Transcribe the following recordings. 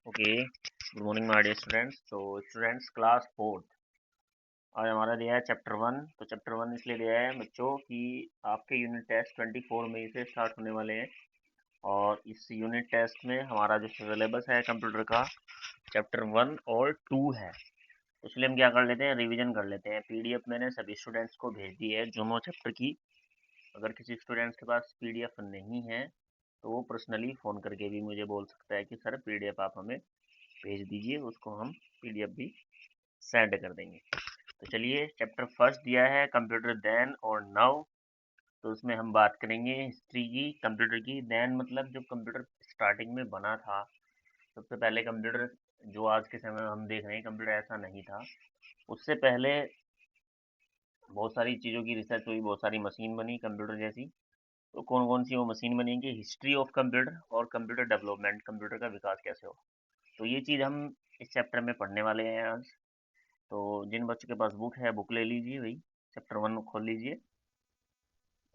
Okay, good morning my dear students. तो students class fourth आज हमारा दिया है चैप्टर वन। तो चैप्टर वन इसलिए दिया है बच्चों कि आपके यूनिट टेस्ट 24 मई से स्टार्ट होने वाले हैं और इस यूनिट टेस्ट में हमारा जो सिलेबस है कंप्यूटर का चैप्टर वन और टू है। तो इसलिए हम क्या कर लेते हैं, रिवीजन कर लेते हैं। पीडीएफ मैंने सभी स्टूडेंट्स को भेज दी है दोनों चैप्टर की। अगर किसी स्टूडेंट्स के पास पीडीएफ नहीं है तो वो पर्सनली फ़ोन करके भी मुझे बोल सकता है कि सर पीडीएफ आप हमें भेज दीजिए, उसको हम पीडीएफ भी सेंड कर देंगे। तो चलिए, चैप्टर फर्स्ट दिया है कंप्यूटर देन और नाउ। तो उसमें हम बात करेंगे हिस्ट्री की, कंप्यूटर की। देन मतलब जब कंप्यूटर स्टार्टिंग में बना था, सबसे पहले कंप्यूटर जो आज के समय में हम देख रहे हैं कंप्यूटर ऐसा नहीं था। उससे पहले बहुत सारी चीज़ों की रिसर्च हुई, बहुत सारी मशीन बनी कंप्यूटर जैसी। तो कौन कौन सी वो मशीन बनेंगी, हिस्ट्री ऑफ कंप्यूटर और कंप्यूटर डेवलपमेंट, कंप्यूटर का विकास कैसे हो। तो ये चीज़ हम इस चैप्टर में पढ़ने वाले हैं आज। तो जिन बच्चों के पास बुक है बुक ले लीजिए भाई, चैप्टर वन खोल लीजिए।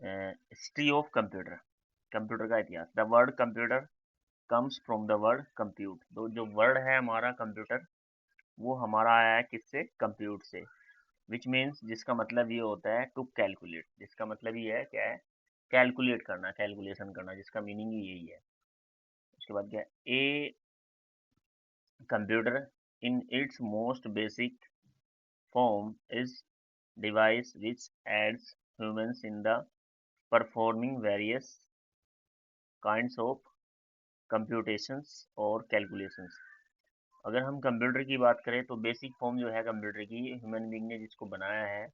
हिस्ट्री ऑफ कंप्यूटर, कंप्यूटर का इतिहास। The word computer comes from the word compute. तो जो वर्ड है हमारा कंप्यूटर, वो हमारा आया है किससे, कंप्यूट से। विच मीन्स, जिसका मतलब ये होता है टू कैलकुलेट। जिसका मतलब ये है क्या है, कैलकुलेट करना, कैलकुलेशन करना, जिसका मीनिंग ही यही है। उसके बाद क्या है, a computer in its most basic form is device which aids humans in the performing various kinds of computations और calculations। अगर हम कंप्यूटर की बात करें तो बेसिक फॉर्म जो है कंप्यूटर की, ह्यूमन बीइंग ने जिसको बनाया है,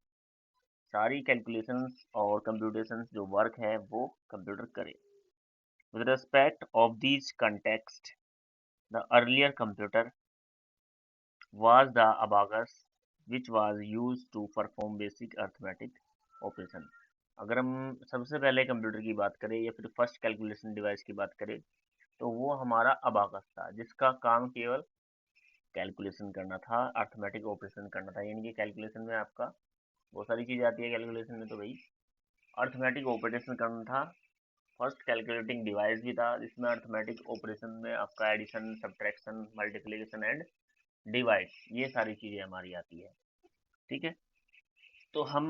सारी कैलकुलेशंस और कंप्यूटेशंस जो वर्क है वो कंप्यूटर करे। With respect of these context, the earlier computer was the abacus which was used to perform basic arithmetic operation। अगर हम सबसे पहले कंप्यूटर की बात करें या फिर फर्स्ट कैलकुलेशन डिवाइस की बात करें तो वो हमारा अबाकस था, जिसका काम केवल कैलकुलेशन करना था, अर्थमेटिक ऑपरेशन करना था। यानी कि कैलकुलेशन में आपका बहुत सारी चीज़ आती है कैलकुलेशन में, तो भाई अर्थमेटिक ऑपरेशन करना था। फर्स्ट कैलकुलेटिंग डिवाइस भी था जिसमें अर्थमेटिक ऑपरेशन में आपका addition, subtraction, multiplication and divide, ये सारी चीज़ें हमारी आती है। ठीक है, तो हम,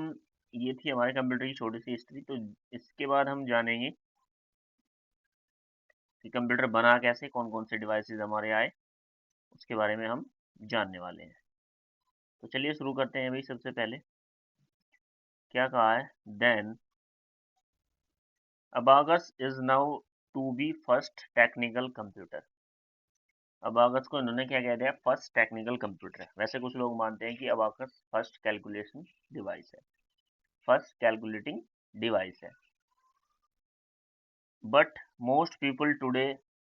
ये थी हमारे कंप्यूटर की छोटी सी हिस्ट्री। तो इसके बाद हम जानेंगे कि कंप्यूटर बना कैसे, कौन कौन से डिवाइसेस हमारे आए, उसके बारे में हम जानने वाले हैं। तो चलिए शुरू करते हैं भाई। सबसे पहले क्या कहा है, then abacus is now to be first technical computer. Abacus को इन्होंने क्या कह दिया, फर्स्ट टेक्निकल कंप्यूटर है। वैसे कुछ लोग मानते हैं कि अबाकस फर्स्ट कैलकुलेशन डिवाइस है, फर्स्ट कैलकुलेटिंग डिवाइस है। But most people today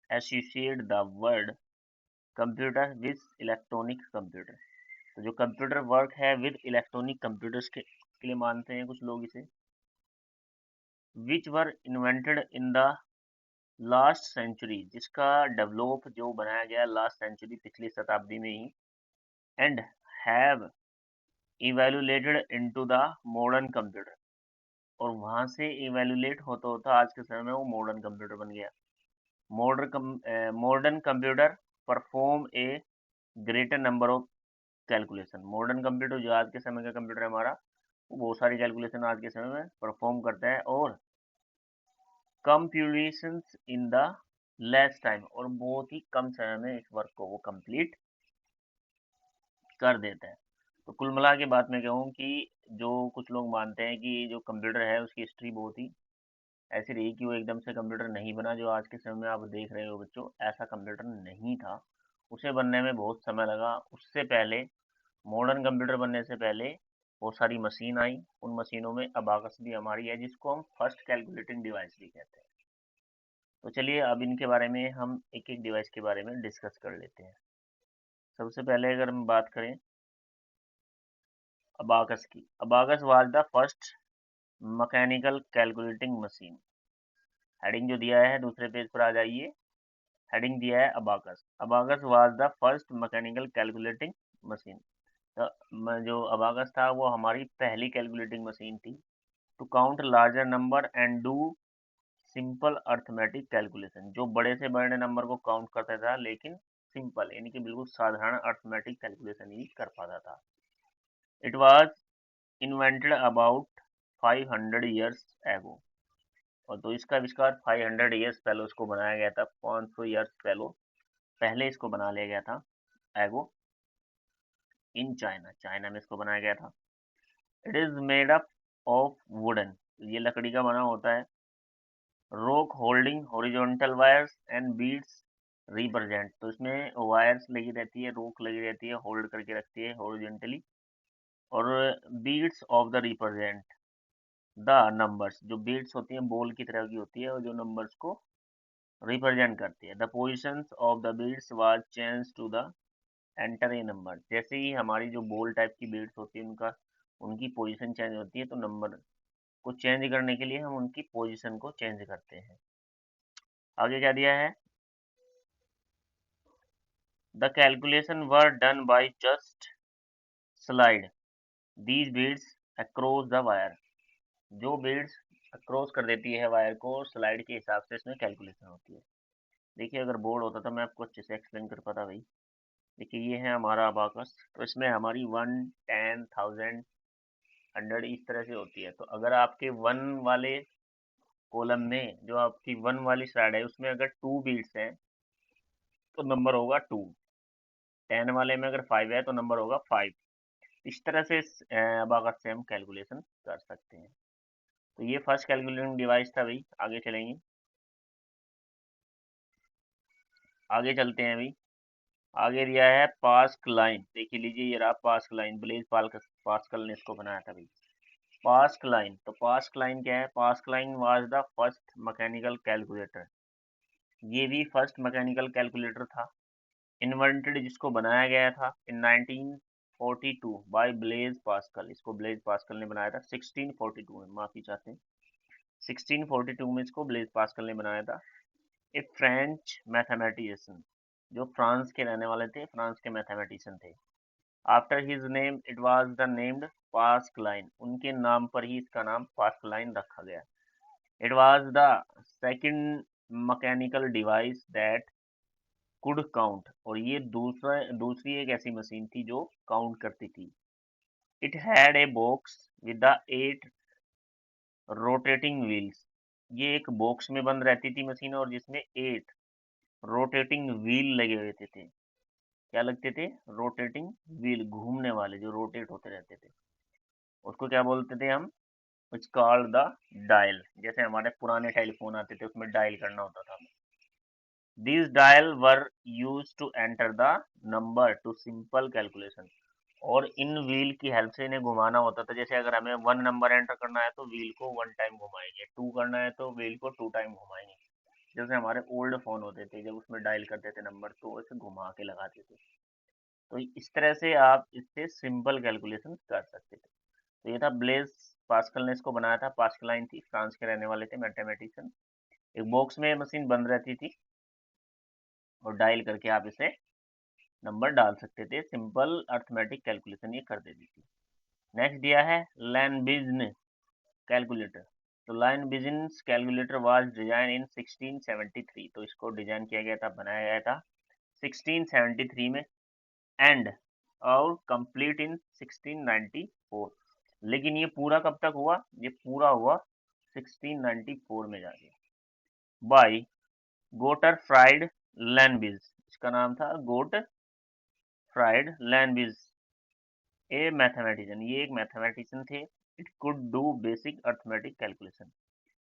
associate the word computer with electronic computer। तो जो कंप्यूटर वर्क है विद इलेक्ट्रॉनिक कंप्यूटर्स के लिए मानते हैं कुछ लोग इसे, which were invented in the last century, जिसका डेवलप जो बनाया गया लास्ट सेंचुरी, पिछली शताब्दी में ही, and have evaluated into the modern computer. और वहां से इवेल्युएट होता होता आज के समय में वो मॉडर्न कंप्यूटर बन गया। Modern computer perform a greater number of calculation. Modern computer जो आज के समय का कंप्यूटर है हमारा, वो बहुत सारी कैलकुलेशन आज के समय में परफॉर्म करता है और computations in the less time, और बहुत ही कम समय में इस वर्क को वो कंप्लीट कर देता है। तो कुल मिला के बात मैं कहूँ कि जो कुछ लोग मानते हैं कि जो कंप्यूटर है उसकी हिस्ट्री बहुत ही ऐसी रही कि वो एकदम से कंप्यूटर नहीं बना जो आज के समय में आप देख रहे हो बच्चों, ऐसा कंप्यूटर नहीं था। उसे बनने में बहुत समय लगा। उससे पहले, मॉडर्न कंप्यूटर बनने से पहले बहुत सारी मशीन आई, उन मशीनों में अबाकस भी हमारी है, जिसको हम फर्स्ट कैलकुलेटिंग डिवाइस भी कहते हैं। तो चलिए अब इनके बारे में हम एक एक डिवाइस के बारे में डिस्कस कर लेते हैं। सबसे पहले अगर हम बात करें अबाकस की, abacus was the first mechanical calculating machine. Heading जो दिया है दूसरे पेज पर आ जाइए, हेडिंग दिया है abacus. Abacus was the first mechanical calculating machine. तो जो अबाकस था वो हमारी पहली कैलकुलेटिंग मशीन थी, to count larger number and do simple arithmetic calculation. जो बड़े से बड़े नंबर को काउंट करता था लेकिन सिंपल यानी कि बिल्कुल साधारण अर्थमेटिक कैलकुलेशन ही कर पाता था। It was invented about 500 years ago, और तो इसका आविष्कार 500 ईयर्स पहले उसको बनाया गया था, 500 ईयर्स पहले इसको बना लिया गया था एगो इन चाइना, चाइना में इसको बनाया गया था। It is made up of wooden, ये लकड़ी का बना होता है। रोक holding horizontal wires and beads represent, तो इसमें वायर्स लगी रहती है, रोक लगी रहती है, होल्ड करके रखती है हॉरिजॉन्टली, और beads of the represent the numbers, जो बीड्स होती हैं बॉल की तरह की होती है और जो नंबर्स को रिप्रेजेंट करती है। The positions of the beads was change to the enter a number, जैसे ही हमारी जो बॉल टाइप की बीड्स होती है उनकी पोजीशन चेंज होती है, तो नंबर को चेंज करने के लिए हम उनकी पोजीशन को चेंज करते हैं। आगे क्या दिया है, the calculation were done by just slide these beads across the wire, जो बीड्स अक्रॉस कर देती है वायर को, स्लाइड के हिसाब से इसमें कैलकुलेशन होती है। देखिए अगर बोर्ड होता तो मैं आपको अच्छे से एक्सप्लेन कर पाता भाई। देखिए ये है हमारा अबाकस, तो इसमें हमारी 1, 10, 1000, 100 इस तरह से होती है। तो अगर आपके 1 वाले कॉलम में, जो आपकी 1 वाली स्लाइड है उसमें अगर 2 बीट्स हैं तो नंबर होगा 2, 10 वाले में अगर 5 है तो नंबर होगा 5। इस तरह से इस अबाकस से हम कैलकुलेशन कर सकते हैं। तो ये फर्स्ट कैलकुलेटिंग डिवाइस था भाई। आगे चलेंगे, आगे चलते हैं भाई। आगे दिया है पास्क लाइन, देखिए लीजिए ये रहा पास्क लाइन, ब्लेज पास्कल ने इसको बनाया था भाई। पास्क लाइन, तो पास्क लाइन क्या है, Pascaline was the first mechanical calculator, ये भी फर्स्ट मैकेनिकल कैलकुलेटर था, इन्वेंटेड जिसको बनाया गया था इन 1942 बाय ब्लेज पास्कल, इसको ब्लेज पास्कल ने बनाया था 1642 में, माफी चाहते हैं 1642 में इसको ब्लेज पास्कल ने बनाया था। ए फ्रेंच मैथमेटिशियन, जो फ्रांस के रहने वाले थे, फ्रांस के मैथमेटिशियन थे। After his name it was the named Pascaline, उनके नाम पर ही इसका नाम पास्क लाइन रखा गया। It was the second mechanical device that could count, और ये दूसरी एक ऐसी मशीन थी जो काउंट करती थी। It had a box with the 8 rotating wheels, ये एक बॉक्स में बंद रहती थी मशीन, और जिसमें 8 रोटेटिंग व्हील लगे हुए थे। क्या लगते थे, रोटेटिंग व्हील, घूमने वाले जो रोटेट होते रहते थे, उसको क्या बोलते थे हम, इट्स कॉल्ड द डायल। जैसे हमारे पुराने टेलीफोन आते थे उसमें डायल करना होता था। These dial were used to enter the number to simple calculation, और इन व्हील की हेल्प से इन्हें घुमाना होता था। जैसे अगर हमें 1 नंबर एंटर करना है तो व्हील को 1 टाइम घुमाएंगे, 2 करना है तो व्हील को 2 टाइम घुमाएंगे। जैसे हमारे ओल्ड फोन होते थे, जब उसमें डायल करते थे नंबर तो ऐसे घुमा के लगाते थे। तो इस तरह से आप इससे सिंपल कैलकुलेशन कर सकते थे। तो ये था ब्लेज पास्कल ने इसको बनाया था, पास्कल लाइन थी, फ्रांस के रहने वाले थे मैथमेटिशियन। एक बॉक्स में मशीन बंद रहती थी और डायल करके आप इसे नंबर डाल सकते थे, सिंपल अर्थमेटिक कैलकुलेशन ये कर देती थी। नेक्स्ट दिया है लैनबिज्न कैलकुलेटर, तो लैनबिज्न कैलकुलेटर वाज डिजाइन इन 1673, तो इसको डिजाइन किया गया था, बनाया गया था 1673 में, एंड और कंप्लीट इन 1694। लेकिन ये पूरा कब तक हुआ, ये पूरा हुआ 1694 में जाके, बाय गोटरफ्राइड लैनबिज, इसका नाम था गोटफ्राइड लैनबिज, ए मैथमेटिशियन, ये एक मैथमेटिशियन थे। It could do basic arithmetic calculation,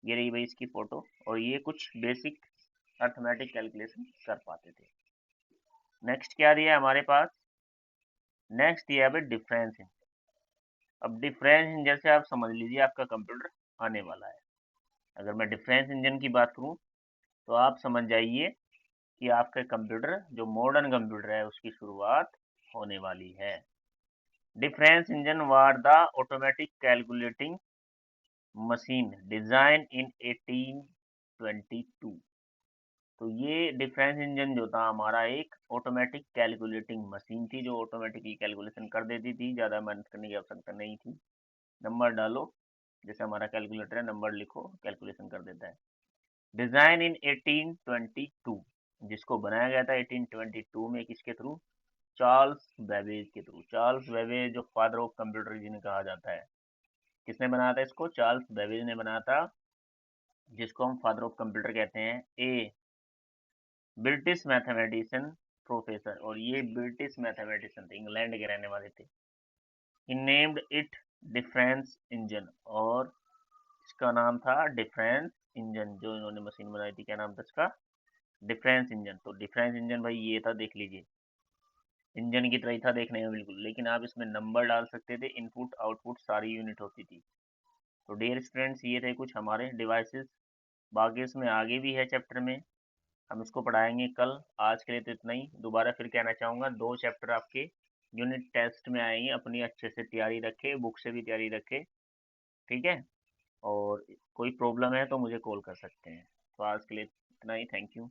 ये रही भाई इसकी फोटो, और ये कुछ बेसिक अर्थमेटिक कैलकुलेशन कर पाते थे। नेक्स्ट क्या दिया है हमारे पास, नेक्स्ट दिया है डिफरेंस इंजन। अब डिफरेंस इंजन से आप समझ लीजिए आपका कंप्यूटर आने वाला है। अगर मैं डिफरेंस इंजन की बात करूं तो आप समझ जाइए कि आपका कंप्यूटर, जो मॉडर्न कंप्यूटर है, उसकी शुरुआत होने वाली है। Difference engine were the automatic calculating machine design इन 1822, तो ये डिफरेंस इंजन जो था हमारा एक ऑटोमेटिक कैलकुलेटिंग मशीन थी, जो ऑटोमेटिकली कैलकुलेशन कर देती थी, ज़्यादा मेहनत करने की आवश्यकता नहीं थी। नंबर डालो, जैसे हमारा कैलकुलेटर है, नंबर लिखो, कैलकुलेशन कर देता है। डिजाइन इन 1822, जिसको बनाया गया था 1822 में, किसके थ्रू? चार्ल्स बेबेज के थ्रू। चार्ल्स बेबेज जो फादर ऑफ कंप्यूटर जिन्हें कहा जाता है, किसने बनाया था इसको? चार्ल्स बेबेज ने बनाया था, जिसको हम फादर ऑफ कंप्यूटर कहते हैं। ए ब्रिटिश मैथमेटिशियन प्रोफेसर, और ये ब्रिटिश मैथमेटिशियन थे, इंग्लैंड के रहने वाले थे। ही नेम्ड इट डिफरेंस इंजन, और इसका नाम था डिफरेंस इंजन। जो इन्होंने मशीन बनाई थी, क्या नाम था इसका? Difference engine. तो डिफरेंस इंजन भाई ये था, देख लीजिए, इंजन की तरह ही था देखने में बिल्कुल, लेकिन आप इसमें नंबर डाल सकते थे, इनपुट आउटपुट सारी यूनिट होती थी। तो डियर स्टूडेंट्स, ये थे कुछ हमारे डिवाइसेस। बाकी इसमें आगे भी है चैप्टर में, हम इसको पढ़ाएंगे कल। आज के लिए तो इतना ही। दोबारा फिर कहना चाहूँगा, 2 चैप्टर आपके यूनिट टेस्ट में आएंगे, अपनी अच्छे से तैयारी रखें, बुक से भी तैयारी रखें, ठीक है? और कोई प्रॉब्लम है तो मुझे कॉल कर सकते हैं। तो आज के लिए इतना ही, थैंक यू।